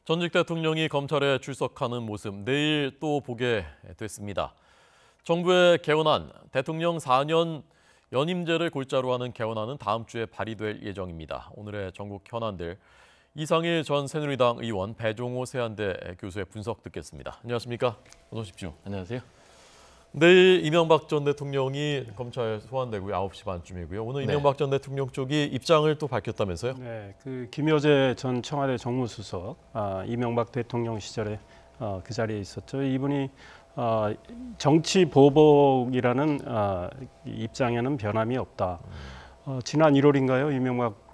전직 대통령이 검찰에 출석하는 모습 내일 또 보게 됐습니다. 정부의 개헌안, 대통령 4년 연임제를 골자로 하는 개헌안은 다음 주에 발의될 예정입니다. 오늘의 전국 현안들, 이상일 전 새누리당 의원, 배종호 세한대 교수의 분석 듣겠습니다. 안녕하십니까? 어서 오십시오. 안녕하세요. 내일 이명박 전 대통령이 검찰에 소환되고요. 9시 반쯤이고요. 오늘 이명박 전 대통령 쪽이 입장을 또 밝혔다면서요? 네, 김여재 전 청와대 정무수석, 이명박 대통령 시절에 그 자리에 있었죠. 이분이 정치 보복이라는 입장에는 변함이 없다. 지난 1월인가요? 이명박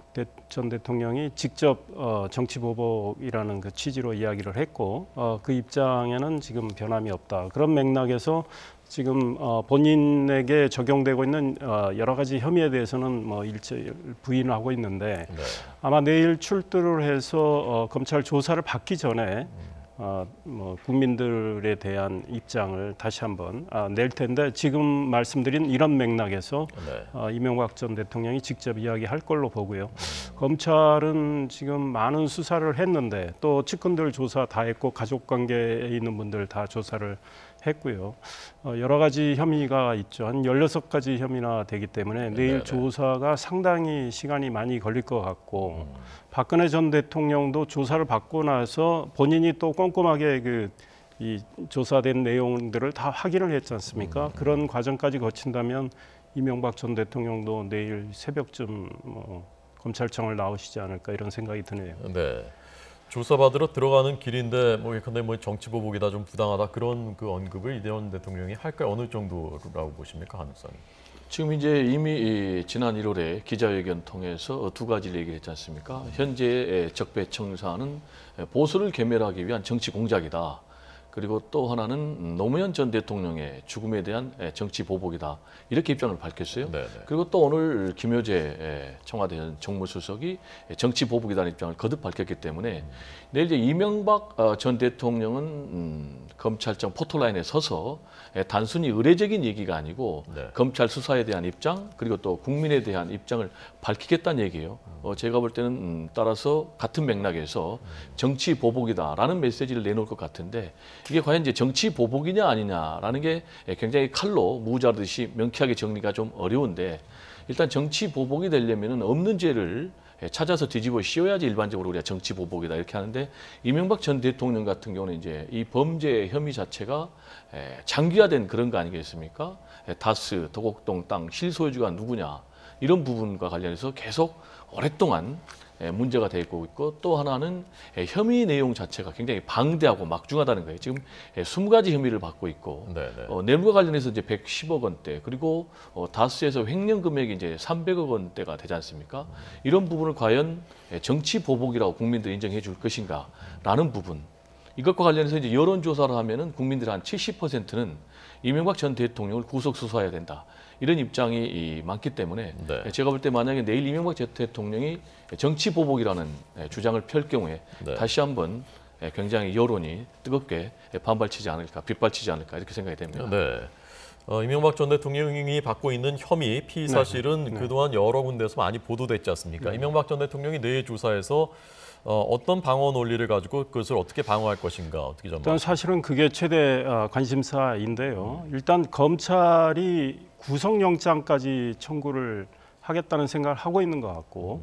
전 대통령이 직접 정치 보복이라는 그 취지로 이야기를 했고 그 입장에는 지금 변함이 없다. 그런 맥락에서 지금 본인에게 적용되고 있는 여러 가지 혐의에 대해서는 일체 부인하고 있는데 아마 내일 출두를 해서 검찰 조사를 받기 전에 국민들에 대한 입장을 다시 한번 낼 텐데 지금 말씀드린 이런 맥락에서 이명박 전 대통령이 직접 이야기할 걸로 보고요. 검찰은 지금 많은 수사를 했는데 또 측근들 조사 다 했고 가족관계에 있는 분들 다 조사를 했고요. 여러 가지 혐의가 있죠. 한 16가지 혐의나 되기 때문에 내일 조사가 상당히 시간이 많이 걸릴 것 같고 박근혜 전 대통령도 조사를 받고 나서 본인이 또 꼼꼼하게 이 조사된 내용들을 다 확인을 했지 않습니까? 그런 과정까지 거친다면 이명박 전 대통령도 내일 새벽쯤 검찰청을 나오시지 않을까 이런 생각이 드네요. 네. 조사받으러 들어가는 길인데 근데 정치 보복이다 좀 부당하다 그런 그 언급을 이대원 대통령이 할까요? 어느 정도라고 보십니까, 가능성이? 지금 이제 이미 지난 1월에 기자회견 통해서 두 가지를 얘기했지 않습니까? 현재의 적폐청사는 보수를 괴멸하기 위한 정치 공작이다. 그리고 또 하나는 노무현 전 대통령의 죽음에 대한 정치 보복이다. 이렇게 입장을 밝혔어요. 그리고 또 오늘 김여재 청와대 정무수석이 정치 보복이라는 입장을 거듭 밝혔기 때문에 내일 이제 이명박 전 대통령은 검찰청 포토라인에 서서 단순히 의례적인 얘기가 아니고 검찰 수사에 대한 입장 그리고 또 국민에 대한 입장을 밝히겠다는 얘기예요. 제가 볼 때는 따라서 같은 맥락에서 정치 보복이다라는 메시지를 내놓을 것 같은데 이게 과연 이제 정치 보복이냐 아니냐라는 게 굉장히 칼로 무자르듯이 명쾌하게 정리가 좀 어려운데 일단 정치 보복이 되려면은 없는 죄를 찾아서 뒤집어 씌워야지 일반적으로 우리가 정치 보복이다 이렇게 하는데 이명박 전 대통령 같은 경우는 이제 이 범죄 혐의 자체가 장기화된 그런 거 아니겠습니까? 다스, 도곡동 땅 실소유주가 누구냐 이런 부분과 관련해서 계속 오랫동안 문제가 되고 있고 또 하나는 혐의 내용 자체가 굉장히 방대하고 막중하다는 거예요. 지금 20가지 혐의를 받고 있고 뇌물과 관련해서 이제 110억 원대 그리고 다스에서 횡령 금액이 이제 300억 원대가 되지 않습니까? 이런 부분을 과연 정치 보복이라고 국민들이 인정해 줄 것인가라는 부분. 이것과 관련해서 이제 여론조사를 하면은 국민들 한 70%는 이명박 전 대통령을 구속 수사해야 된다. 이런 입장이 많기 때문에 제가 볼 때 만약에 내일 이명박 전 대통령이 정치 보복이라는 주장을 펼 경우에 다시 한번 굉장히 여론이 뜨겁게 반발치지 않을까, 빗발치지 않을까 이렇게 생각이 됩니다. 이명박 전 대통령이 받고 있는 혐의, 피의 사실은 그동안 여러 군데서 많이 보도됐지 않습니까? 이명박 전 대통령이 내일 조사에서 어떤 방어 논리를 가지고 그것을 어떻게 방어할 것인가 어떻게 전망하십니까? 일단 사실은 그게 최대 관심사인데요. 일단 검찰이 구속영장까지 청구를 하겠다는 생각을 하고 있는 것 같고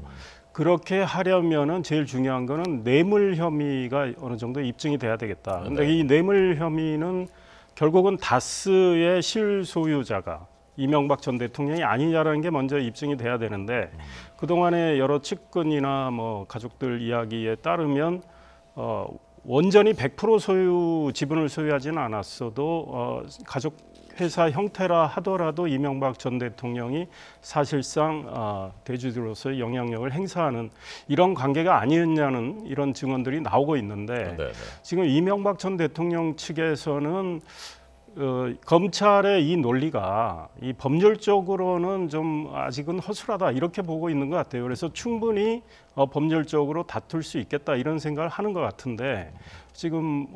그렇게 하려면은 제일 중요한 거는 뇌물 혐의가 어느 정도 입증이 돼야 되겠다. 근데 이 뇌물 혐의는 결국은 다스의 실소유자가 이명박 전 대통령이 아니냐라는 게 먼저 입증이 돼야 되는데 그동안의 여러 측근이나 가족들 이야기에 따르면 원전이 100% 소유 지분을 소유하지는 않았어도 가족 회사 형태라 하더라도 이명박 전 대통령이 사실상 대주주로서의 영향력을 행사하는 이런 관계가 아니었냐는 이런 증언들이 나오고 있는데 지금 이명박 전 대통령 측에서는 검찰의 이 논리가 이 법률적으로는 좀 아직은 허술하다 이렇게 보고 있는 것 같아요. 그래서 충분히 법률적으로 다툴 수 있겠다 이런 생각을 하는 것 같은데 지금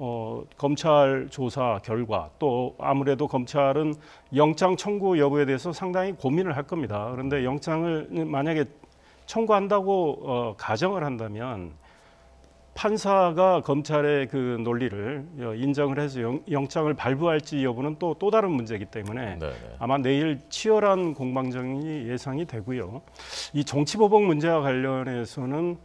검찰 조사 결과 또 아무래도 검찰은 영장 청구 여부에 대해서 상당히 고민을 할 겁니다. 그런데 영장을 만약에 청구한다고 가정을 한다면 판사가 검찰의 그 논리를 인정을 해서 영장을 발부할지 여부는 또 다른 문제이기 때문에 네네. 아마 내일 치열한 공방전이 예상이 되고요. 이 정치보복 문제와 관련해서는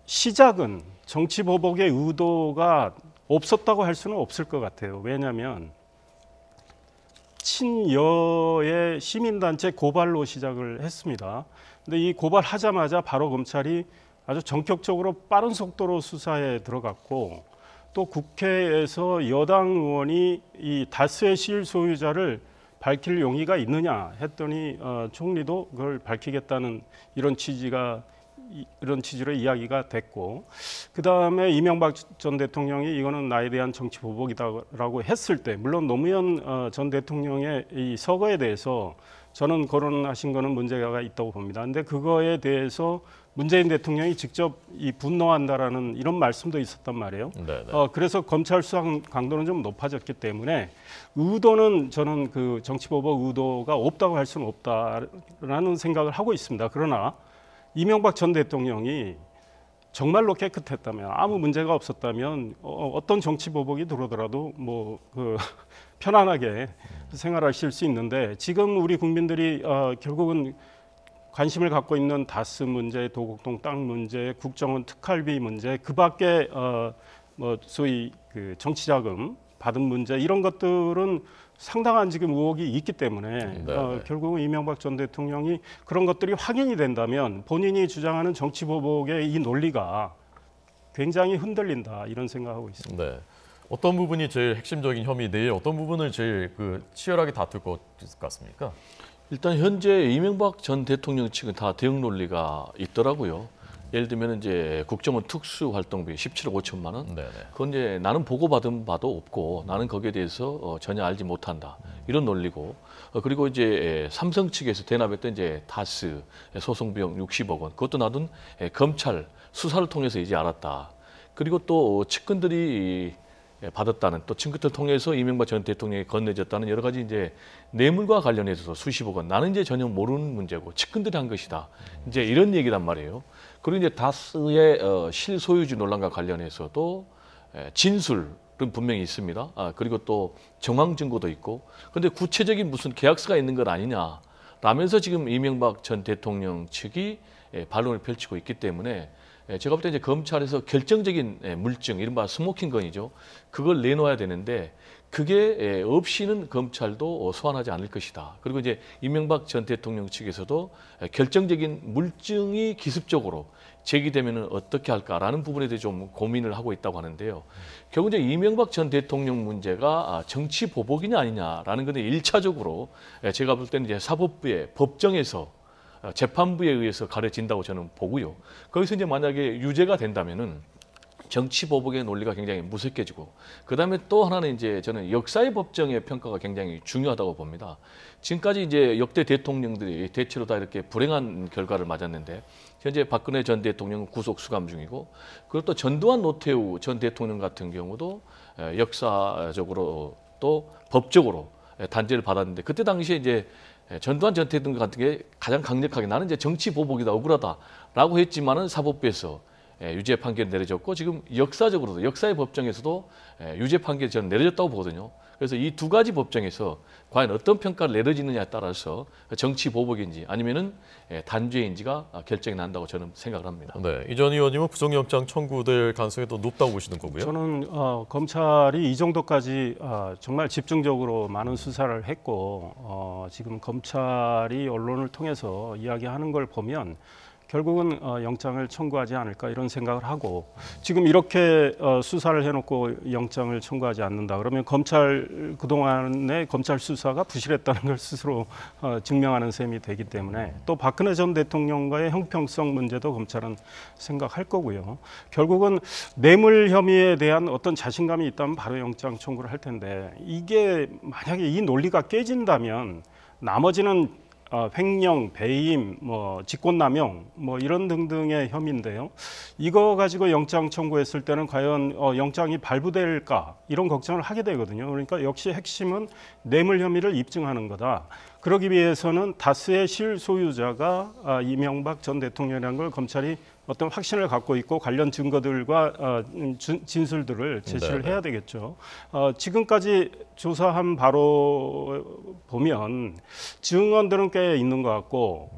시작은 정치보복의 의도가 없었다고 할 수는 없을 것 같아요. 왜냐하면 친여의 시민단체 고발로 시작을 했습니다. 근데 이 고발하자마자 바로 검찰이 아주 전격적으로 빠른 속도로 수사에 들어갔고 또 국회에서 여당 의원이 이 다스의 실소유자를 밝힐 용의가 있느냐 했더니 총리도 그걸 밝히겠다는 이런 취지로 이야기가 됐고, 그 다음에 이명박 전 대통령이 이거는 나에 대한 정치 보복이다라고 했을 때, 물론 노무현 전 대통령의 이 서거에 대해서 저는 거론하신 거는 문제가 있다고 봅니다. 근데 그거에 대해서 문재인 대통령이 직접 이 분노한다라는 이런 말씀도 있었단 말이에요. 그래서 검찰 수사 강도는 좀 높아졌기 때문에 의도는 저는 그 정치 보복 의도가 없다고 할 수는 없다라는 생각을 하고 있습니다. 그러나 이명박 전 대통령이 정말로 깨끗했다면, 아무 문제가 없었다면 어떤 정치 보복이 들어오더라도 편안하게 생활하실 수 있는데, 지금 우리 국민들이 결국은 관심을 갖고 있는 다스 문제, 도곡동 땅 문제, 국정원 특활비 문제, 그밖에 소위 그 정치자금 받은 문제, 이런 것들은 상당한 지금 의혹이 있기 때문에 결국은 이명박 전 대통령이 그런 것들이 확인이 된다면 본인이 주장하는 정치 보복의 이 논리가 굉장히 흔들린다, 이런 생각하고 있습니다. 네. 어떤 부분이 제일 핵심적인 혐의, 내일 어떤 부분을 제일 치열하게 다툴 것 같습니까? 일단 현재 이명박 전 대통령 측은 다 대응 논리가 있더라고요. 예를 들면 이제 국정원 특수활동비 17억 5천만 원. 네네. 그건 이제 나는 보고받은 바도 없고 나는 거기에 대해서 전혀 알지 못한다, 이런 논리고, 그리고 이제 삼성 측에서 대납했던 이제 다스 소송 비용 60억 원, 그것도 나도 검찰 수사를 통해서 이제 알았다. 그리고 또 측근들이 받았다는, 또 친구들 통해서 이명박 전 대통령이 건네졌다는 여러 가지 이제 뇌물과 관련해서 수십억 원, 나는 이제 전혀 모르는 문제고 측근들이 한 것이다, 이제 이런 얘기란 말이에요. 그리고 이제 다스의 실소유주 논란과 관련해서도 진술은 분명히 있습니다. 그리고 또 정황 증거도 있고, 그런데 구체적인 무슨 계약서가 있는 것 아니냐 라면서 지금 이명박 전 대통령 측이 반론을 펼치고 있기 때문에, 제가 볼 때 이제 검찰에서 결정적인 물증, 이른바 스모킹건이죠, 그걸 내놓아야 되는데 그게 없이는 검찰도 소환하지 않을 것이다. 그리고 이제 이명박 전 대통령 측에서도 결정적인 물증이 기습적으로 제기되면 어떻게 할까라는 부분에 대해 좀 고민을 하고 있다고 하는데요. 결국 이제 이명박 전 대통령 문제가 정치 보복이냐 아니냐라는 건데, 1차적으로 제가 볼 때는 이제 사법부의 법정에서 재판부에 의해서 가려진다고 저는 보고요. 거기서 이제 만약에 유죄가 된다면은 정치 보복의 논리가 굉장히 무색해지고, 그다음에 또 하나는 이제 저는 역사의 법정의 평가가 굉장히 중요하다고 봅니다. 지금까지 이제 역대 대통령들이 대체로 다 이렇게 불행한 결과를 맞았는데, 현재 박근혜 전 대통령은 구속 수감 중이고, 그리고 또 전두환 노태우 전 대통령 같은 경우도 역사적으로 또 법적으로 단죄를 받았는데, 그때 당시에 이제 전두환 전 대통령 같은 게 가장 강력하게 나는 이제 정치 보복이다, 억울하다라고 했지만은 사법부에서 유죄 판결이 내려졌고, 지금 역사적으로도 역사의 법정에서도 유죄 판결이 저는 내려졌다고 보거든요. 그래서 이 두 가지 법정에서 과연 어떤 평가를 내려지느냐에 따라서 정치 보복인지 아니면은 단죄인지가 결정이 난다고 저는 생각을 합니다. 네, 이 전 의원님은 구속영장 청구될 가능성이 더 높다고 보시는 거고요. 저는 검찰이 이 정도까지 정말 집중적으로 많은 수사를 했고, 지금 검찰이 언론을 통해서 이야기하는 걸 보면 결국은 영장을 청구하지 않을까, 이런 생각을 하고, 지금 이렇게 수사를 해놓고 영장을 청구하지 않는다 그러면 검찰 그동안의 검찰 수사가 부실했다는 걸 스스로 증명하는 셈이 되기 때문에, 또 박근혜 전 대통령과의 형평성 문제도 검찰은 생각할 거고요. 결국은 뇌물 혐의에 대한 어떤 자신감이 있다면 바로 영장 청구를 할 텐데, 이게 만약에 이 논리가 깨진다면 나머지는 횡령, 배임, 직권남용, 이런 등등의 혐의인데요. 이거 가지고 영장 청구했을 때는 과연 영장이 발부될까, 이런 걱정을 하게 되거든요. 그러니까 역시 핵심은 뇌물 혐의를 입증하는 거다. 그러기 위해서는 다스의 실소유자가 이명박 전 대통령이라는 걸 검찰이 어떤 확신을 갖고 있고 관련 증거들과 진술들을 제시를 네네. 해야 되겠죠. 지금까지 조사한 바로 보면 증언들은 꽤 있는 것 같고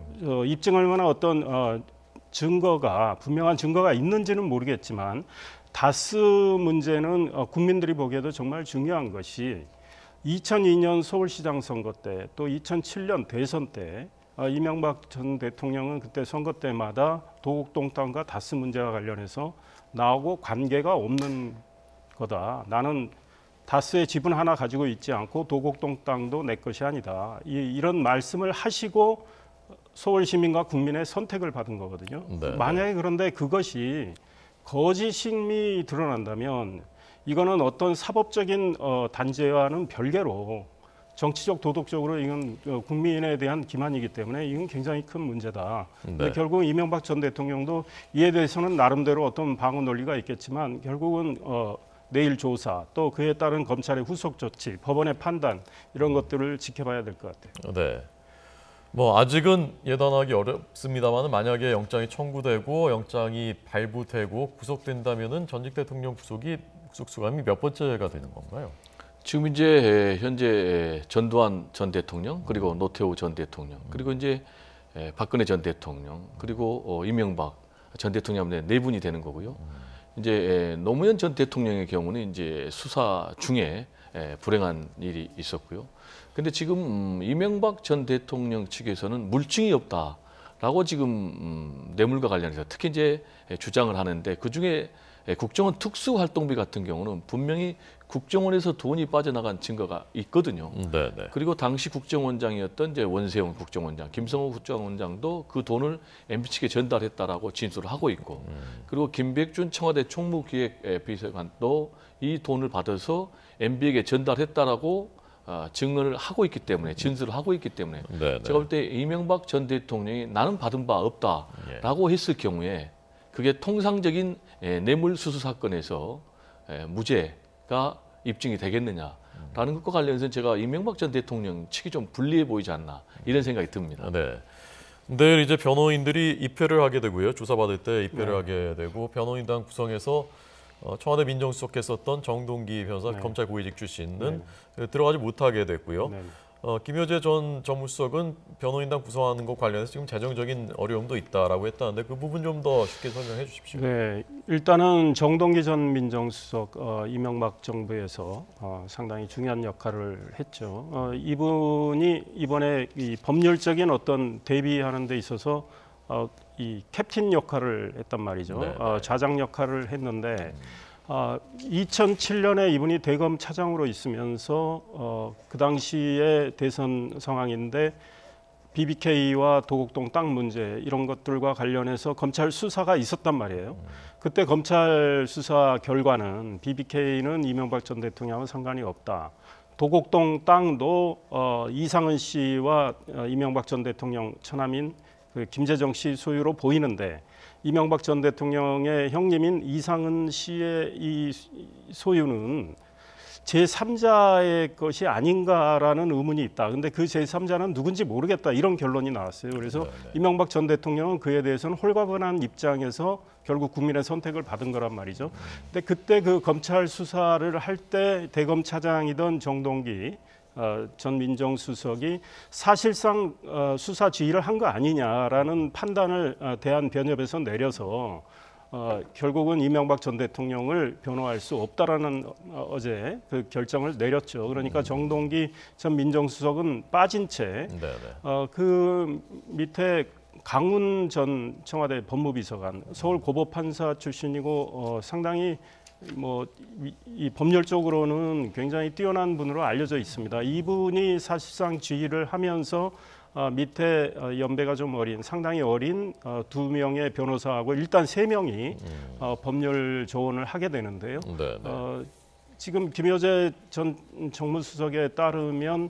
입증할 만한 어떤 증거가 분명한 증거가 있는지는 모르겠지만 다스 문제는 국민들이 보기에도 정말 중요한 것이 2002년 서울시장 선거 때 또 2007년 대선 때 이명박 전 대통령은 그때 선거 때마다 도곡동 땅과 다스 문제와 관련해서 나하고 관계가 없는 거다. 나는 다스의 지분 하나 가지고 있지 않고 도곡동 땅도 내 것이 아니다. 이런 말씀을 하시고 서울 시민과 국민의 선택을 받은 거거든요. 네. 만약에 그런데 그것이 거짓임이 드러난다면 이거는 어떤 사법적인 단죄와는 별개로 정치적 도덕적으로 이건 국민에 대한 기만이기 때문에 이건 굉장히 큰 문제다. 근데 네. 결국 이명박 전 대통령도 이에 대해서는 나름대로 어떤 방어 논리가 있겠지만 결국은 내일 조사 또 그에 따른 검찰의 후속 조치, 법원의 판단 이런 것들을 지켜봐야 될 것 같아요. 네. 뭐 아직은 예단하기 어렵습니다만 만약에 영장이 청구되고 영장이 발부되고 구속된다면은 전직 대통령 구속 수감이 몇 번째가 되는 건가요? 지금 이제 현재 전두환 전 대통령 그리고 노태우 전 대통령 그리고 이제 박근혜 전 대통령 그리고 이명박 전 대통령 네 분이 되는 거고요. 이제 노무현 전 대통령의 경우는 이제 수사 중에 불행한 일이 있었고요. 근데 지금 이명박 전 대통령 측에서는 물증이 없다라고 지금 뇌물과 관련해서 특히 이제 주장을 하는데 그 중에 국정원 특수활동비 같은 경우는 분명히 국정원에서 돈이 빠져나간 증거가 있거든요. 네네. 그리고 당시 국정원장이었던 이제 원세훈 국정원장, 김성호 국정원장도 그 돈을 MB 측에 전달했다라고 진술을 하고 있고, 그리고 김백준 청와대 총무기획비서관도 이 돈을 받아서 MB에게 전달했다라고 증언을 하고 있기 때문에 진술을 하고 있기 때문에 네네. 제가 볼 때 이명박 전 대통령이 나는 받은 바 없다라고 했을 경우에 그게 통상적인 뇌물수수 사건에서 무죄가 입증이 되겠느냐라는 것과 관련해서 제가 이명박 전 대통령 측이 좀 불리해 보이지 않나 이런 생각이 듭니다. 네. 내일 이제 변호인들이 입회를 하게 되고요. 조사받을 때 입회를 네. 하게 되고 변호인단 구성에서 청와대 민정수석했었던 정동기 변호사 네. 검찰 고위직 출신은 들어가지 못하게 됐고요. 네. 김효재 전 정무수석은 변호인단 구성하는 것 관련해서 지금 재정적인 어려움도 있다라고 했다는데 그 부분 좀 더 쉽게 설명해 주십시오. 네, 일단은 정동기 전 민정수석 이명박 정부에서 상당히 중요한 역할을 했죠. 이분이 이번에 이 법률적인 어떤 대비하는 데 있어서 이 캡틴 역할을 했단 말이죠. 네, 좌장 역할을 했는데 2007년에 이분이 대검 차장으로 있으면서 그 당시에 대선 상황인데 BBK와 도곡동 땅 문제 이런 것들과 관련해서 검찰 수사가 있었단 말이에요. 그때 검찰 수사 결과는 BBK는 이명박 전 대통령하고 상관이 없다. 도곡동 땅도 이상은 씨와 이명박 전 대통령 처남인 그 김재정 씨 소유로 보이는데 이명박 전 대통령의 형님인 이상은 씨의 이 소유는 제3자의 것이 아닌가라는 의문이 있다. 근데 그 제3자는 누군지 모르겠다. 이런 결론이 나왔어요. 그래서 이명박 전 대통령은 그에 대해서는 홀가분한 입장에서 결국 국민의 선택을 받은 거란 말이죠. 근데 그때 그 검찰 수사를 할 때 대검 차장이던 정동기 전 민정수석이 사실상 수사 지휘를 한 거 아니냐라는 판단을 대한변협에서 내려서 결국은 이명박 전 대통령을 변호할 수 없다라는 어제 그 결정을 내렸죠. 그러니까 정동기 전 민정수석은 빠진 채 그 밑에 강훈 전 청와대 법무비서관, 서울 고법판사 출신이고 상당히 이 법률적으로는 굉장히 뛰어난 분으로 알려져 있습니다. 이분이 사실상 지휘를 하면서 밑에 연배가 좀 어린, 상당히 어린 두 명의 변호사하고 일단 세 명이 법률 조언을 하게 되는데요. 지금 김효재 전 정무수석에 따르면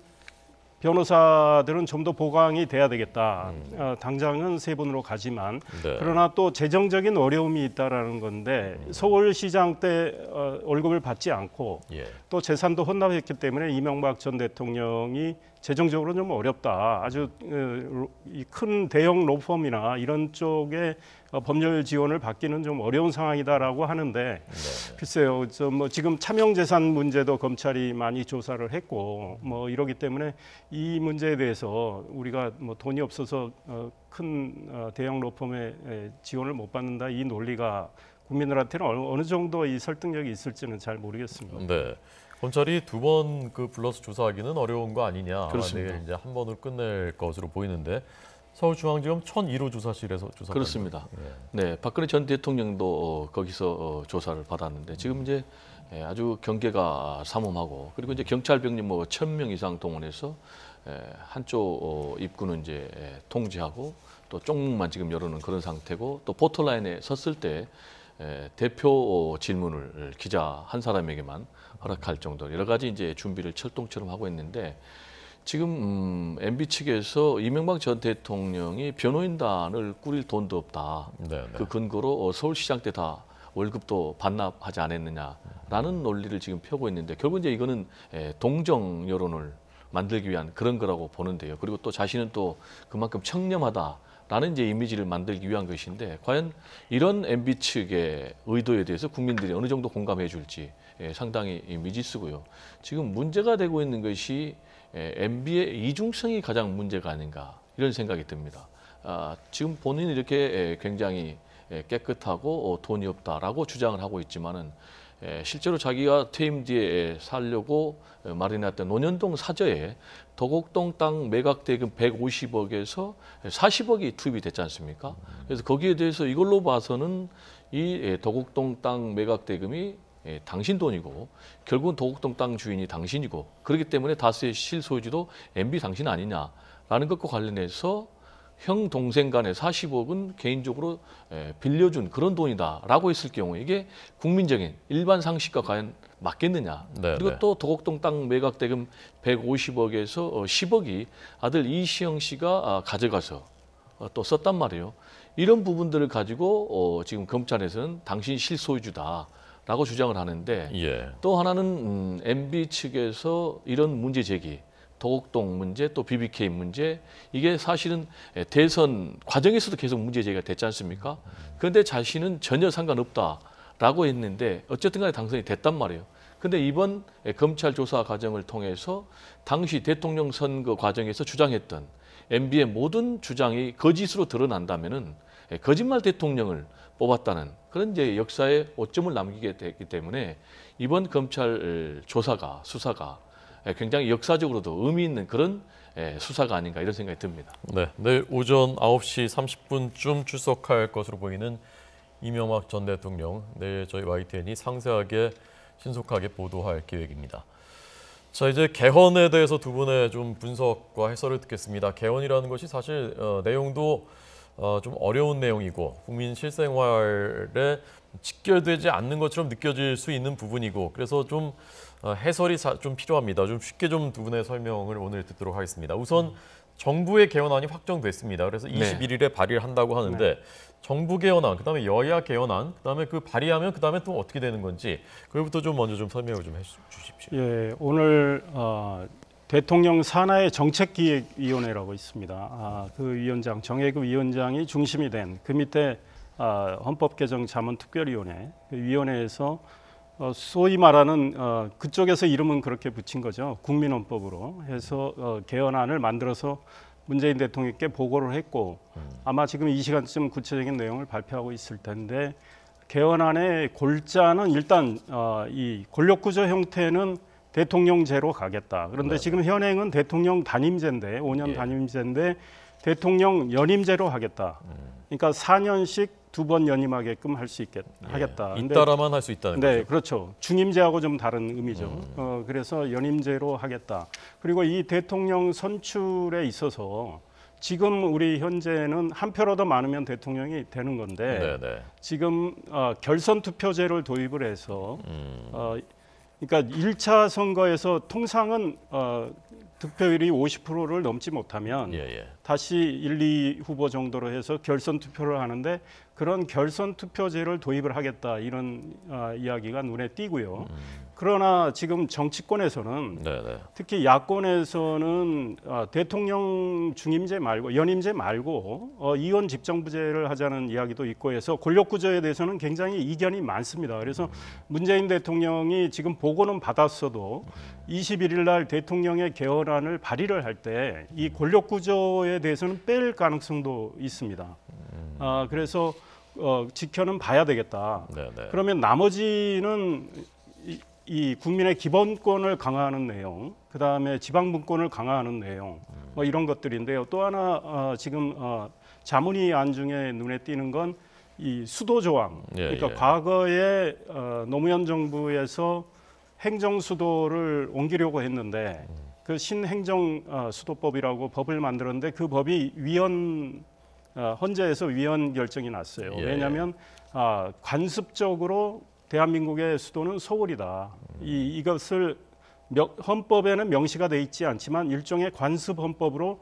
변호사들은 좀 더 보강이 돼야 되겠다. 당장은 세 분으로 가지만 그러나 또 재정적인 어려움이 있다라는 건데 서울시장 때 월급을 받지 않고 또 재산도 혼납했기 때문에 이명박 전 대통령이 재정적으로 좀 어렵다. 아주 이 큰 대형 로펌이나 이런 쪽에 법률 지원을 받기는 좀 어려운 상황이다라고 하는데 글쎄요, 뭐 지금 차명재산 문제도 검찰이 많이 조사를 했고 뭐 이러기 때문에 이 문제에 대해서 우리가 뭐 돈이 없어서 큰 대형 로펌의 지원을 못 받는다 이 논리가 국민들한테는 어느 정도 이 설득력이 있을지는 잘 모르겠습니다. 네. 검찰이 두 번 불러서 조사하기는 어려운 거 아니냐. 그렇습니다. 내일 이제 한 번으로 끝낼 것으로 보이는데 서울중앙지검 1001호 조사실에서 조사. 그렇습니다. 예. 네, 박근혜 전 대통령도 거기서 조사를 받았는데 지금 이제 아주 경계가 삼엄하고 그리고 이제 경찰병력 뭐 1,000명 이상 동원해서 한쪽 입구는 이제 통제하고 또 쪽문만 지금 열어놓은 그런 상태고 또 포털라인에 섰을 때 대표 질문을 기자 한 사람에게만 허락할 정도로 여러 가지 이제 준비를 철동처럼 하고 있는데 지금 MB 측에서 이명박 전 대통령이 변호인단을 꾸릴 돈도 없다. 네, 네. 그 근거로 서울시장 때 다 월급도 반납하지 않았느냐라는 논리를 지금 펴고 있는데 결국 이제 이거는 동정 여론을 만들기 위한 그런 거라고 보는데요. 그리고 또 자신은 또 그만큼 청렴하다라는 이제 이미지를 만들기 위한 것인데 과연 이런 MB 측의 의도에 대해서 국민들이 어느 정도 공감해 줄지 상당히 미지수고요. 지금 문제가 되고 있는 것이 MB의 이중성이 가장 문제가 아닌가 이런 생각이 듭니다. 지금 본인이 이렇게 굉장히 깨끗하고 돈이 없다라고 주장을 하고 있지만은 실제로 자기가 퇴임 뒤에 살려고 마련했던 논현동 사저에 도곡동 땅 매각 대금 150억에서 40억이 투입이 됐지 않습니까? 그래서 거기에 대해서 이걸로 봐서는 이 도곡동 땅 매각 대금이 당신 돈이고 결국은 도곡동 땅 주인이 당신이고 그렇기 때문에 다수의 실소유주도 MB 당신 아니냐라는 것과 관련해서 형 동생 간의 40억은 개인적으로 빌려준 그런 돈이다라고 했을 경우에 이게 국민적인 일반 상식과 과연 맞겠느냐. 네, 그리고 네. 또 도곡동 땅 매각 대금 150억에서 10억이 아들 이시영 씨가 가져가서 또 썼단 말이에요. 이런 부분들을 가지고 지금 검찰에서는 당신 실소유주다라고 주장을 하는데 예. 또 하나는 MB 측에서 이런 문제 제기, 도곡동 문제 또 BBK 문제 이게 사실은 대선 과정에서도 계속 문제 제기가 됐지 않습니까? 그런데 자신은 전혀 상관없다라고 했는데 어쨌든 간에 당선이 됐단 말이에요. 근데 이번 검찰 조사 과정을 통해서 당시 대통령 선거 과정에서 주장했던 MB의 모든 주장이 거짓으로 드러난다면은 거짓말 대통령을 뽑았다는 그런 이제 역사에 오점을 남기게 됐기 때문에 이번 검찰 조사가 수사가 굉장히 역사적으로도 의미 있는 그런 수사가 아닌가 이런 생각이 듭니다. 네, 내일 오전 9시 30분쯤 출석할 것으로 보이는 이명박 전 대통령, 내일 저희 YTN이 상세하게 신속하게 보도할 계획입니다. 자, 이제 개헌에 대해서 두 분의 좀 분석과 해설을 듣겠습니다. 개헌이라는 것이 사실 내용도 좀 어려운 내용이고 국민 실생활에 직결되지 않는 것처럼 느껴질 수 있는 부분이고 그래서 좀 해설이 좀 필요합니다. 좀 쉽게 좀 두 분의 설명을 오늘 듣도록 하겠습니다. 우선 정부의 개헌안이 확정됐습니다. 그래서 21일에 발의를 한다고 하는데 정부 개헌안, 그다음에 여야 개헌안, 그다음에 그 발의하면 그다음에 또 어떻게 되는 건지 그것부터 좀 먼저 좀 설명을 좀 해주십시오. 예, 오늘 대통령 산하의 정책기획위원회라고 있습니다. 그 위원장, 정혜구 위원장이 중심이 된 그 밑에 헌법개정자문특별위원회 그 위원회에서 소위 말하는 그쪽에서 이름은 그렇게 붙인 거죠. 국민헌법으로 해서 개헌안을 만들어서 문재인 대통령께 보고를 했고 아마 지금 이 시간쯤 구체적인 내용을 발표하고 있을 텐데 개헌안의 골자는 일단 이 권력구조 형태는 대통령제로 가겠다. 그런데 지금 현행은 대통령 단임제인데 5년 단임제인데 대통령 연임제로 하겠다. 그러니까 4년씩 2번 연임하게끔 할 수 하겠다. 잇따라만 할 수 있다는 거죠. 네, 그렇죠. 중임제하고 좀 다른 의미죠. 그래서 연임제로 하겠다. 그리고 이 대통령 선출에 있어서 지금 우리 현재는 한 표라도 많으면 대통령이 되는 건데 지금 결선 투표제를 도입을 해서 그러니까 1차 선거에서 통상은 득표율이 50%를 넘지 못하면 다시 1, 2 후보 정도로 해서 결선 투표를 하는데 그런 결선 투표제를 도입을 하겠다 이런 이야기가 눈에 띄고요. 그러나 지금 정치권에서는 네네. 특히 야권에서는 대통령 중임제 말고 연임제 말고 이원 집정부제를 하자는 이야기도 있고 해서 권력 구조에 대해서는 굉장히 이견이 많습니다. 그래서 문재인 대통령이 지금 보고는 받았어도 21일 날 대통령의 개헌안을 발의를 할 때 이 권력 구조에 대해서는 뺄 가능성도 있습니다. 그래서 지켜는 봐야 되겠다. 네네. 그러면 나머지는 이 국민의 기본권을 강화하는 내용, 그 다음에 지방분권을 강화하는 내용, 뭐 이런 것들인데요. 또 하나 지금 자문위안 중에 눈에 띄는 건 이 수도 조항. 그러니까 과거에 노무현 정부에서 행정 수도를 옮기려고 했는데 그 신행정 수도법이라고 법을 만들었는데 그 법이 헌재에서 위헌 결정이 났어요. 왜냐하면 관습적으로 대한민국의 수도는 서울이다. 이것을 헌법에는 명시가 돼 있지 않지만 일종의 관습 헌법으로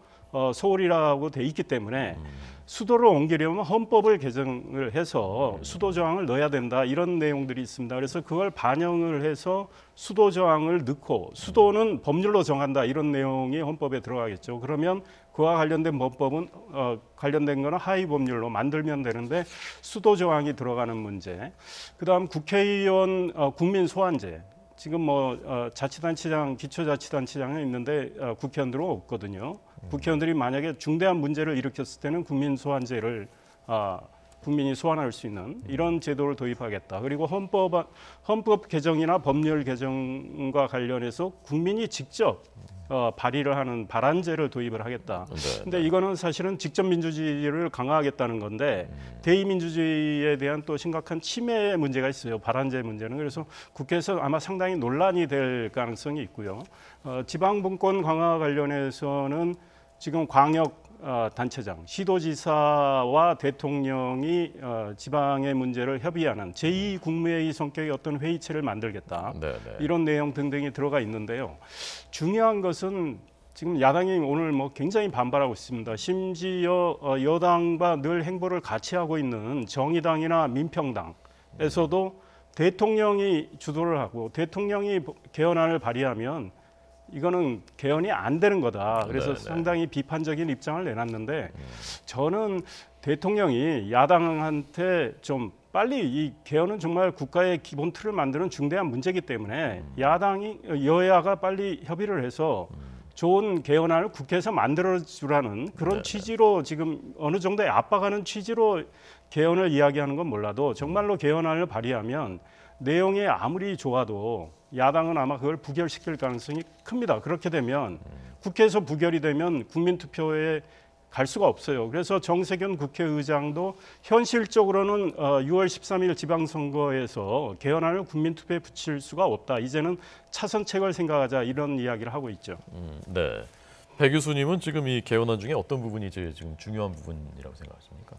서울이라고 돼 있기 때문에 수도를 옮기려면 헌법을 개정을 해서 수도 조항을 넣어야 된다 이런 내용들이 있습니다. 그래서 그걸 반영을 해서 수도 조항을 넣고 수도는 법률로 정한다 이런 내용이 헌법에 들어가겠죠. 그러면 그와 관련된 법법은 관련된 거는 하위 법률로 만들면 되는데 수도 조항이 들어가는 문제. 그다음 국회의원 국민 소환제. 지금 뭐 자치단체장, 기초자치단체장은 있는데 국회의원들은 없거든요. 국회의원들이 만약에 중대한 문제를 일으켰을 때는 국민 소환제를 국민이 소환할 수 있는 이런 제도를 도입하겠다. 그리고 헌법 개정이나 법률 개정과 관련해서 국민이 직접 발의를 하는 발안제를 도입을 하겠다. 근데 이거는 사실은 직접 민주주의를 강화하겠다는 건데 대의 민주주의에 대한 또 심각한 침해 문제가 있어요. 발안제 문제는. 그래서 국회에서 아마 상당히 논란이 될 가능성이 있고요. 지방분권 강화 관련해서는 지금 광역 단체장, 시도지사와 대통령이 지방의 문제를 협의하는 제2국무회의 성격의 어떤 회의체를 만들겠다. 네네. 이런 내용 등등이 들어가 있는데요. 중요한 것은 지금 야당이 오늘 뭐 굉장히 반발하고 있습니다. 심지어 여당과 늘 행보를 같이 하고 있는 정의당이나 민평당에서도 대통령이 주도를 하고 대통령이 개헌안을 발의하면 이거는 개헌이 안 되는 거다. 그래서 상당히 비판적인 입장을 내놨는데 저는 대통령이 야당한테 좀 빨리 이 개헌은 정말 국가의 기본 틀을 만드는 중대한 문제이기 때문에 여야가 빨리 협의를 해서 좋은 개헌안을 국회에서 만들어주라는 그런 취지로 지금 어느 정도의 압박하는 취지로 개헌을 이야기하는 건 몰라도 정말로 개헌안을 발의하면 내용이 아무리 좋아도 야당은 아마 그걸 부결시킬 가능성이 큽니다. 그렇게 되면 국회에서 부결이 되면 국민투표에 갈 수가 없어요. 그래서 정세균 국회의장도 현실적으로는 6월 13일 지방선거에서 개헌안을 국민투표에 붙일 수가 없다. 이제는 차선책을 생각하자 이런 이야기를 하고 있죠. 네. 배 교수님은 지금 이 개헌안 중에 어떤 부분이 제일 지금 중요한 부분이라고 생각하십니까?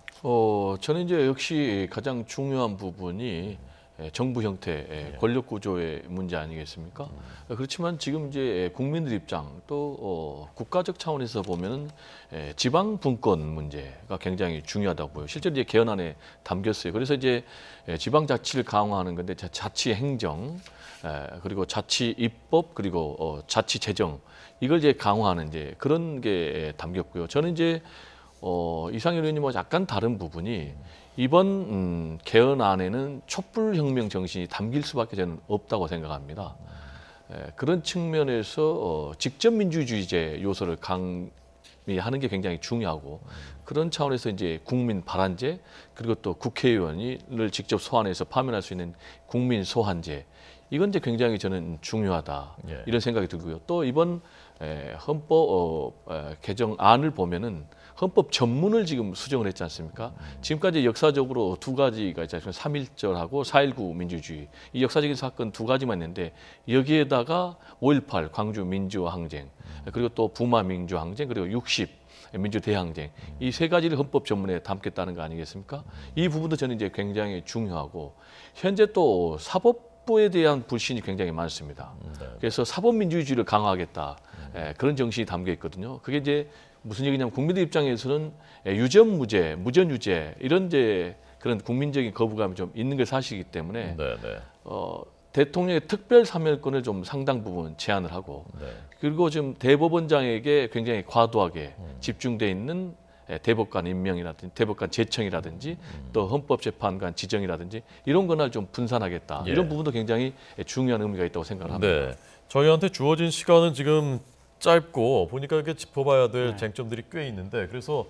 저는 이제 역시 가장 중요한 부분이 정부 형태, 권력 구조의 문제 아니겠습니까? 그렇지만 지금 이제 국민들 입장 또 국가적 차원에서 보면은 지방 분권 문제가 굉장히 중요하다고 보여요. 실제로 이제 개헌안에 담겼어요. 그래서 이제 지방 자치를 강화하는 건데 자치 행정 그리고 자치 입법 그리고 자치 재정 이걸 이제 강화하는 이제 그런 게 담겼고요. 저는 이제 이상현 의원님과 약간 다른 부분이 이번 개헌안에는 촛불혁명 정신이 담길 수밖에 저는 없다고 생각합니다. 그런 측면에서 직접 민주주의제 요소를 강미하는 게 굉장히 중요하고 그런 차원에서 이제 국민 발안제 그리고 또 국회의원을 직접 소환해서 파면할 수 있는 국민 소환제 이건 이제 굉장히 저는 중요하다 이런 생각이 들고요. 또 이번 헌법 개정안을 보면은 헌법 전문을 지금 수정을 했지 않습니까? 지금까지 역사적으로 두 가지가 있지 않습니까? 3.1절하고 4.19 민주주의. 이 역사적인 사건 두 가지만 있는데 여기에다가 5.18 광주 민주화 항쟁, 그리고 또 부마 민주화 항쟁, 그리고 60 민주 대항쟁. 이 세 가지를 헌법 전문에 담겠다는 거 아니겠습니까? 이 부분도 저는 이제 굉장히 중요하고 현재 또 사법부에 대한 불신이 굉장히 많습니다. 그래서 사법민주주의를 강화하겠다. 그런 정신이 담겨 있거든요. 그게 이제 무슨 얘기냐면 국민들 입장에서는 유전 무죄, 무전 유죄 이런 이제 그런 국민적인 거부감이 좀 있는 게 사실이기 때문에 네, 네. 대통령의 특별 사면권을 좀 상당 부분 제한을 하고 네. 그리고 지금 대법원장에게 굉장히 과도하게 집중돼 있는 대법관 임명이라든지 대법관 제청이라든지 또 헌법재판관 지정이라든지 이런 거를 좀 분산하겠다. 예. 이런 부분도 굉장히 중요한 의미가 있다고 생각을 합니다. 네. 저희한테 주어진 시간은 지금 짧고 보니까 이렇게 짚어봐야 될 네. 쟁점들이 꽤 있는데 그래서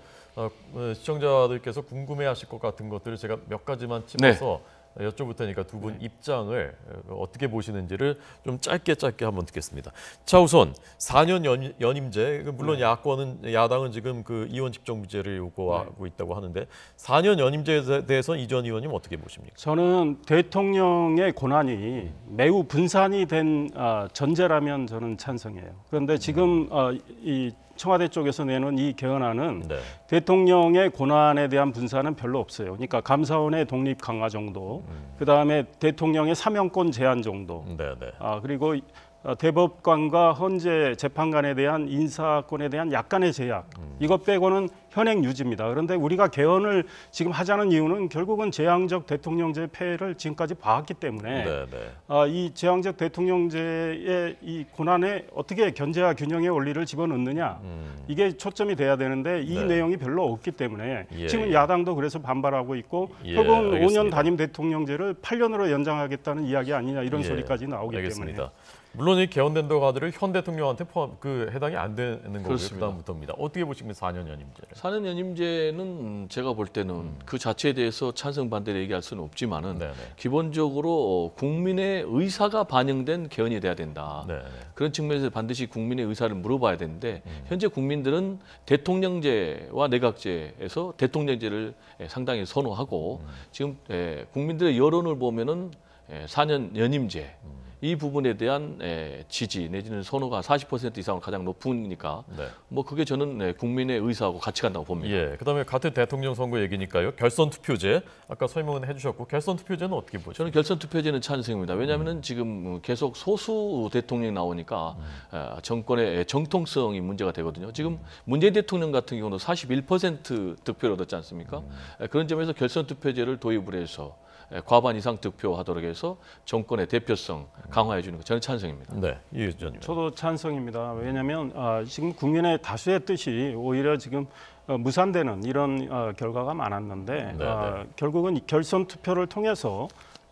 시청자들께서 궁금해하실 것 같은 것들을 제가 몇 가지만 짚어서 여쭤볼 테니까 두 분 입장을 어떻게 보시는지를 좀 짧게 한번 듣겠습니다. 자, 우선 4년 연임제, 물론 야당은 지금 그 이원 집정부제를 요구하고 있다고 하는데 4년 연임제에 대해서 이전 의원님 어떻게 보십니까? 저는 대통령의 권한이 매우 분산이 된 전제라면 저는 찬성해요. 그런데 지금 이 청와대 쪽에서 내놓은 이 개헌안은 네. 대통령의 권한에 대한 분산은 별로 없어요. 그러니까 감사원의 독립 강화 정도, 그 다음에 대통령의 사면권 제한 정도, 네, 네. 그리고 대법관과 헌재 재판관에 대한 인사권에 대한 약간의 제약, 이것 빼고는 현행 유지입니다. 그런데 우리가 개헌을 지금 하자는 이유는 결국은 제왕적 대통령제 폐해를 지금까지 봐왔기 때문에 네, 네. 이 제왕적 대통령제의 이 권한에 어떻게 견제와 균형의 원리를 집어넣느냐, 이게 초점이 돼야 되는데 이 네. 내용이 별로 없기 때문에 예, 지금 예. 야당도 그래서 반발하고 있고 예, 결국은 알겠습니다. 5년 단임 대통령제를 8년으로 연장하겠다는 이야기 아니냐 이런 예, 소리까지 나오기 알겠습니다. 때문에. 물론 이 개헌된다고 하더라도 현 대통령한테 해당이 안 되는 거고요. 그렇습니다. 그다음부터입니다. 어떻게 보십니까? 4년 연임제를. 4년 연임제는 제가 볼 때는 그 자체에 대해서 찬성 반대를 얘기할 수는 없지만은 네, 네. 기본적으로 국민의 의사가 반영된 개헌이 돼야 된다. 네, 네. 그런 측면에서 반드시 국민의 의사를 물어봐야 되는데 현재 국민들은 대통령제와 내각제에서 대통령제를 상당히 선호하고 지금 국민들의 여론을 보면은 4년 연임제 이 부분에 대한 지지 내지는 선호가 40% 이상으로 가장 높으니까 네. 뭐 그게 저는 국민의 의사하고 같이 간다고 봅니다. 예. 그다음에 같은 대통령 선거 얘기니까요. 결선 투표제 아까 설명은 해주셨고 결선 투표제는 어떻게 보죠? 저는 결선 투표제는 찬성입니다. 왜냐하면 지금 계속 소수 대통령이 나오니까 정권의 정통성이 문제가 되거든요. 지금 문재인 대통령 같은 경우는 41% 득표를 얻었지 않습니까? 그런 점에서 결선 투표제를 도입을 해서 과반 이상 득표하도록 해서 정권의 대표성 강화해 주는 거 저는 찬성입니다. 네, 이 의원님. 저도 찬성입니다. 왜냐하면 지금 국민의 다수의 뜻이 오히려 지금 무산되는 이런 결과가 많았는데 결국은 결선 투표를 통해서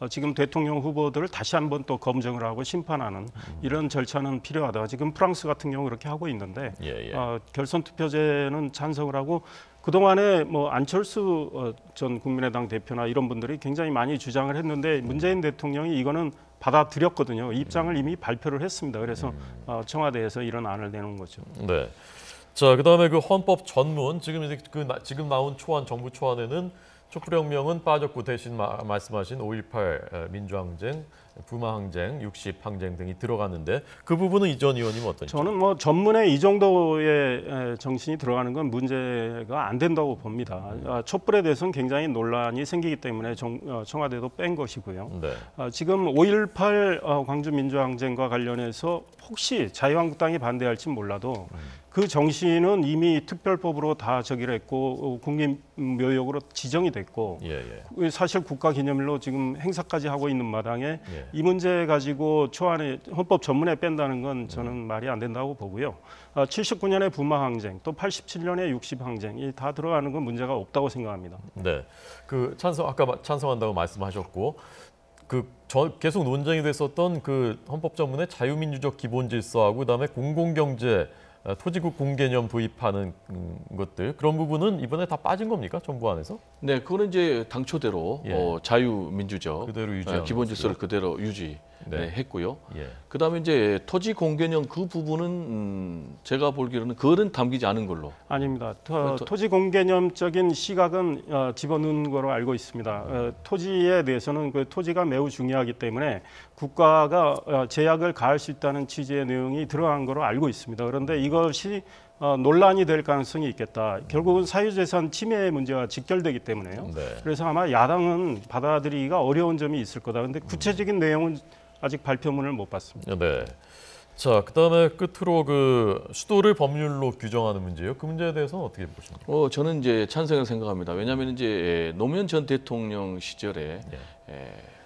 지금 대통령 후보들을 다시 한번 또 검증을 하고 심판하는 이런 절차는 필요하다. 지금 프랑스 같은 경우 그렇게 하고 있는데 결선 투표제는 찬성을 하고 그동안에 뭐 안철수 전 국민의당 대표나 이런 분들이 굉장히 많이 주장을 했는데 문재인 대통령이 이거는 받아들였거든요. 입장을 이미 발표를 했습니다. 그래서 청와대에서 이런 안을 내놓은 거죠. 네. 자, 그다음에 그 헌법 전문 지금 이제 지금 나온 초안 정부 초안에는 촛불혁명은 빠졌고 대신 말씀하신 5.18 민주항쟁, 부마항쟁, 60항쟁 등이 들어갔는데 그 부분은 이전 의원님 어떤지? 저는 뭐 전문에 이 정도의 정신이 들어가는 건 문제가 안 된다고 봅니다. 촛불에 대해서는 굉장히 논란이 생기기 때문에 청와대도 뺀 것이고요. 네. 지금 5.18 광주 민주항쟁과 관련해서 혹시 자유한국당이 반대할지 몰라도 그 정신은 이미 특별법으로 다 저기를 했고 국립묘역으로 지정이 됐고 사실 국가기념일로 지금 행사까지 하고 있는 마당에 이 문제 가지고 초안에 헌법 전문에 뺀다는 건 저는 말이 안 된다고 보고요. 79년의 부마항쟁 또 87년의 60항쟁 이 다 들어가는 건 문제가 없다고 생각합니다. 네, 그 아까 찬성한다고 말씀하셨고 계속 논쟁이 됐었던 그 헌법 전문의 자유민주적 기본 질서하고 그다음에 공공경제 토지국 공개념 도입하는 것들 그런 부분은 이번에 다 빠진 겁니까 정부 안에서? 네, 그거는 이제 당초대로 자유민주적 그대로 유지하는 기본 질서를 그대로 유지했고요. 예. 그다음에 이제 토지 공개념 그 부분은 제가 보기로는 그거는 담기지 않은 걸로. 아닙니다. 토지 공개념적인 시각은 집어넣은 거로 알고 있습니다. 토지에 대해서는 그 토지가 매우 중요하기 때문에 국가가 제약을 가할 수 있다는 취지의 내용이 들어간 거로 알고 있습니다. 그런데 이것이 논란이 될 가능성이 있겠다. 결국은 사유재산 침해 문제와 직결되기 때문에요. 네. 그래서 아마 야당은 받아들이기가 어려운 점이 있을 거다. 그런데 구체적인 내용은 아직 발표문을 못 봤습니다. 네. 자, 그다음에 끝으로 그 수도를 법률로 규정하는 문제요. 그 문제에 대해서는 어떻게 보십니까? 저는 이제 찬성을 생각합니다. 왜냐하면 이제 노무현 전 대통령 시절에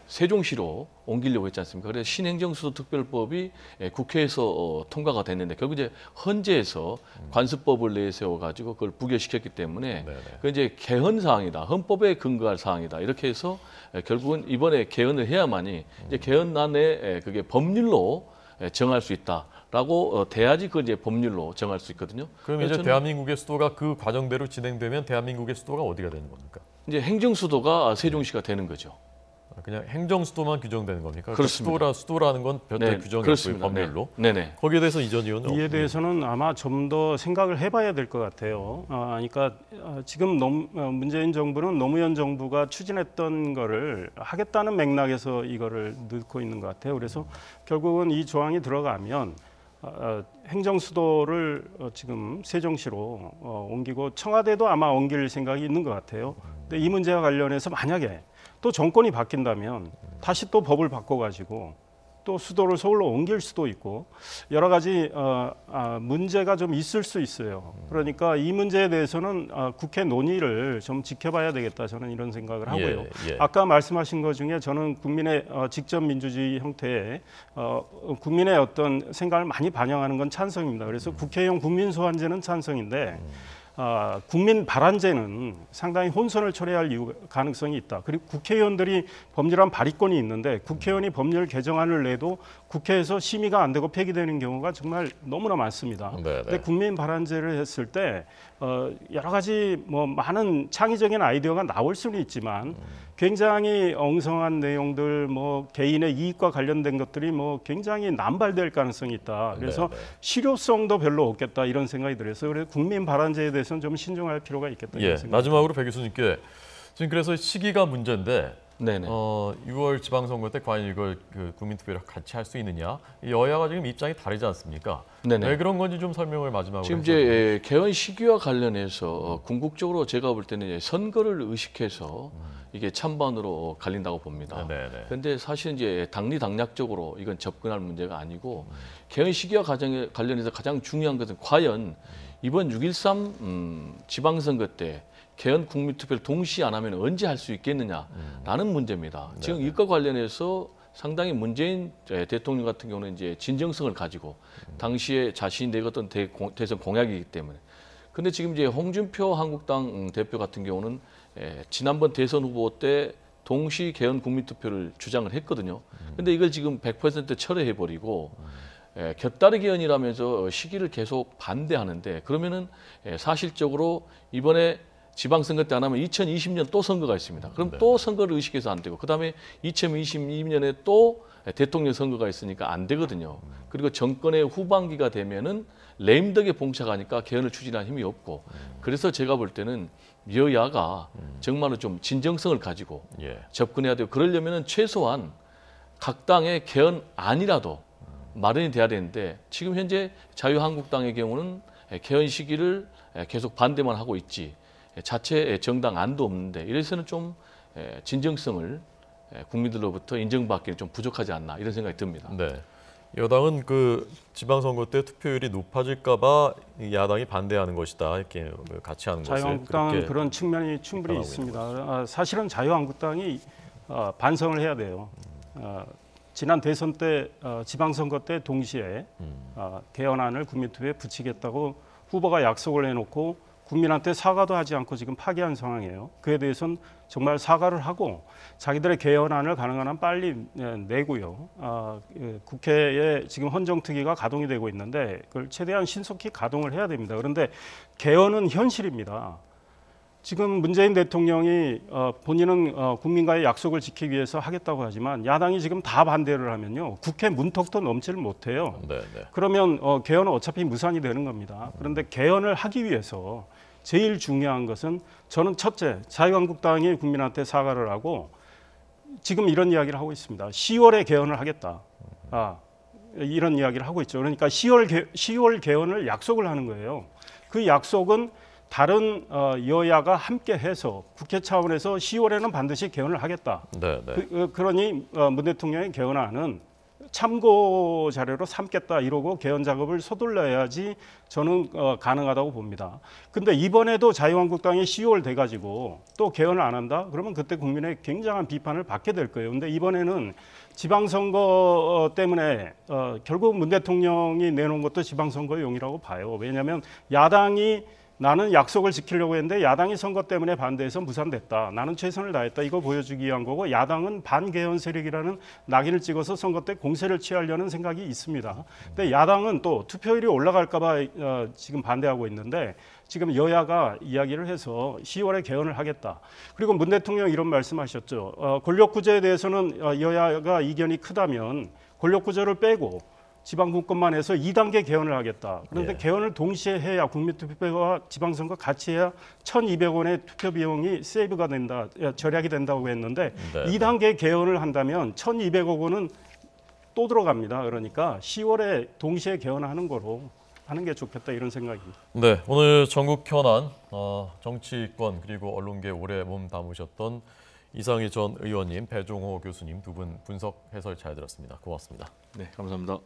세종시로 옮기려고 했지 않습니까? 그래서 신행정수도특별법이 국회에서 통과가 됐는데 결국 이제 헌재에서 관습법을 내세워 가지고 그걸 부결시켰기 때문에 그 이제 개헌 사항이다, 헌법에 근거할 사항이다 이렇게 해서 결국은 이번에 개헌을 해야만이 이제 개헌안에 그게 법률로 정할 수 있다라고 돼야지 그 이제 법률로 정할 수 있거든요. 그럼 이제 대한민국의 수도가 그 과정대로 진행되면 대한민국의 수도가 어디가 되는 겁니까? 이제 행정수도가 세종시가 되는 거죠. 그냥 행정 수도만 규정되는 겁니까? 그렇습니다. 수도라는 건 별도의 규정이 없고요, 법률로. 네네. 거기에 대해서 이전 의원은 이에 대해서는 아마 좀 더 생각을 해봐야 될 것 같아요. 그러니까 지금 문재인 정부는 노무현 정부가 추진했던 거를 하겠다는 맥락에서 이거를 넣고 있는 것 같아요. 그래서 결국은 이 조항이 들어가면 행정 수도를 지금 세종시로 옮기고 청와대도 아마 옮길 생각이 있는 것 같아요. 근데 이 문제와 관련해서 만약에 또 정권이 바뀐다면 다시 또 법을 바꿔가지고 또 수도를 서울로 옮길 수도 있고 여러 가지 문제가 좀 있을 수 있어요. 그러니까 이 문제에 대해서는 국회 논의를 좀 지켜봐야 되겠다 저는 이런 생각을 하고요. 아까 말씀하신 것 중에 저는 국민의 직접 민주주의 형태의 국민의 어떤 생각을 많이 반영하는 건 찬성입니다. 그래서 국회용 국민소환제는 찬성인데 국민 발안제는 상당히 혼선을 초래할 가능성이 있다. 그리고 국회의원들이 법률안 발의권이 있는데 국회의원이 법률 개정안을 내도 국회에서 심의가 안 되고 폐기되는 경우가 정말 너무나 많습니다. 근데 국민 발안제를 했을 때 여러 가지 뭐 많은 창의적인 아이디어가 나올 수는 있지만 굉장히 엉성한 내용들, 뭐 개인의 이익과 관련된 것들이 뭐 굉장히 남발될 가능성이 있다. 그래서 실효성도 별로 없겠다 이런 생각이 들어서 그래서 국민 발안제에 대해서는 좀 신중할 필요가 있겠다. 마지막으로 배 교수님께 지금 그래서 시기가 문제인데 네네. 6월 지방선거 때 과연 이걸 국민투표를 같이 할 수 있느냐? 여야가 지금 입장이 다르지 않습니까? 네네. 왜 그런 건지 좀 설명을 마지막으로. 지금 이제 개헌 시기와 관련해서 궁극적으로 제가 볼 때는 이제 선거를 의식해서 이게 찬반으로 갈린다고 봅니다. 그런데 사실 이제 당리당략적으로 이건 접근할 문제가 아니고 개헌 시기와 관련해서 가장 중요한 것은 과연 이번 6.13 지방선거 때 개헌 국민투표를 동시에 안 하면 언제 할 수 있겠느냐라는 문제입니다. 지금 이것과 관련해서 상당히 문재인 대통령 같은 경우는 이제 진정성을 가지고 당시에 자신이 내었던 대선 공약이기 때문에. 근데 지금 이제 홍준표 한국당 대표 같은 경우는 지난번 대선 후보 때 동시 개헌 국민투표를 주장을 했거든요. 근데 이걸 지금 100% 철회해버리고 곁다리 개헌이라면서 시기를 계속 반대하는데 그러면은 사실적으로 이번에 지방선거 때 안 하면 2020년 또 선거가 있습니다. 그럼 또 선거를 의식해서 안 되고 그다음에 2022년에 또 대통령 선거가 있으니까 안 되거든요. 그리고 정권의 후반기가 되면은 레임덕에 봉착하니까 개헌을 추진할 힘이 없고 그래서 제가 볼 때는 여야가 정말로 좀 진정성을 가지고 접근해야 되고 그러려면은 최소한 각 당의 개헌안이라도 마련이 돼야 되는데 지금 현재 자유한국당의 경우는 개헌 시기를 계속 반대만 하고 있지 자체 정당 안도 없는데 이래서는 좀 진정성을 국민들로부터 인정받기는 좀 부족하지 않나 이런 생각이 듭니다. 여당은 그 지방선거 때 투표율이 높아질까봐 야당이 반대하는 것이다 이렇게 같이 하는 것을 자유한국당은 그런 측면이 충분히 있습니다. 사실은 자유한국당이 반성을 해야 돼요. 지난 대선 때 지방선거 때 동시에 개헌안을 국민투표에 붙이겠다고 후보가 약속을 해놓고 국민한테 사과도 하지 않고 지금 파기한 상황이에요. 그에 대해서는 정말 사과를 하고 자기들의 개헌안을 가능한 한 빨리 내고요. 국회에 지금 헌정특위가 가동이 되고 있는데 그걸 최대한 신속히 가동을 해야 됩니다. 그런데 개헌은 현실입니다. 지금 문재인 대통령이 본인은 국민과의 약속을 지키기 위해서 하겠다고 하지만 야당이 지금 다 반대를 하면요. 국회 문턱도 넘지를 못해요. 그러면 개헌은 어차피 무산이 되는 겁니다. 그런데 개헌을 하기 위해서 제일 중요한 것은 저는 첫째, 자유한국당이 국민한테 사과를 하고 지금 이런 이야기를 하고 있습니다. 10월에 개헌을 하겠다. 이런 이야기를 하고 있죠. 그러니까 10월 개헌을 약속을 하는 거예요. 그 약속은 다른 여야가 함께 해서 국회 차원에서 10월에는 반드시 개헌을 하겠다. 그러니 문 대통령의 개헌안은 참고 자료로 삼겠다 이러고 개헌 작업을 서둘러야지 저는 가능하다고 봅니다. 근데 이번에도 자유한국당이 10월 돼가지고 또 개헌을 안 한다? 그러면 그때 국민의 굉장한 비판을 받게 될 거예요. 근데 이번에는 지방선거 때문에 결국 문 대통령이 내놓은 것도 지방선거용이라고 봐요. 왜냐하면 야당이 나는 약속을 지키려고 했는데 야당이 선거 때문에 반대해서 무산됐다. 나는 최선을 다했다. 이거 보여주기 위한 거고 야당은 반개헌 세력이라는 낙인을 찍어서 선거 때 공세를 취하려는 생각이 있습니다. 근데 야당은 또 투표율이 올라갈까 봐 지금 반대하고 있는데 지금 여야가 이야기를 해서 10월에 개헌을 하겠다. 그리고 문 대통령 이런 말씀하셨죠. 권력구조에 대해서는 여야가 이견이 크다면 권력구조를 빼고 지방분권만 해서 2단계 개헌을 하겠다. 그런데 개헌을 동시에 해야 국민투표와 지방선거 같이 해야 1,200원의 투표 비용이 세이브가 된다, 절약이 된다고 했는데 2단계 개헌을 한다면 1,200억 원은 또 들어갑니다. 그러니까 10월에 동시에 개헌하는 거로 하는 게 좋겠다 이런 생각입니다. 네, 오늘 전국 현안, 정치권 그리고 언론계에 오래 몸 담으셨던 이상희 전 의원님, 배종호 교수님 두 분 분석 해설 잘 들었습니다. 고맙습니다. 네, 감사합니다.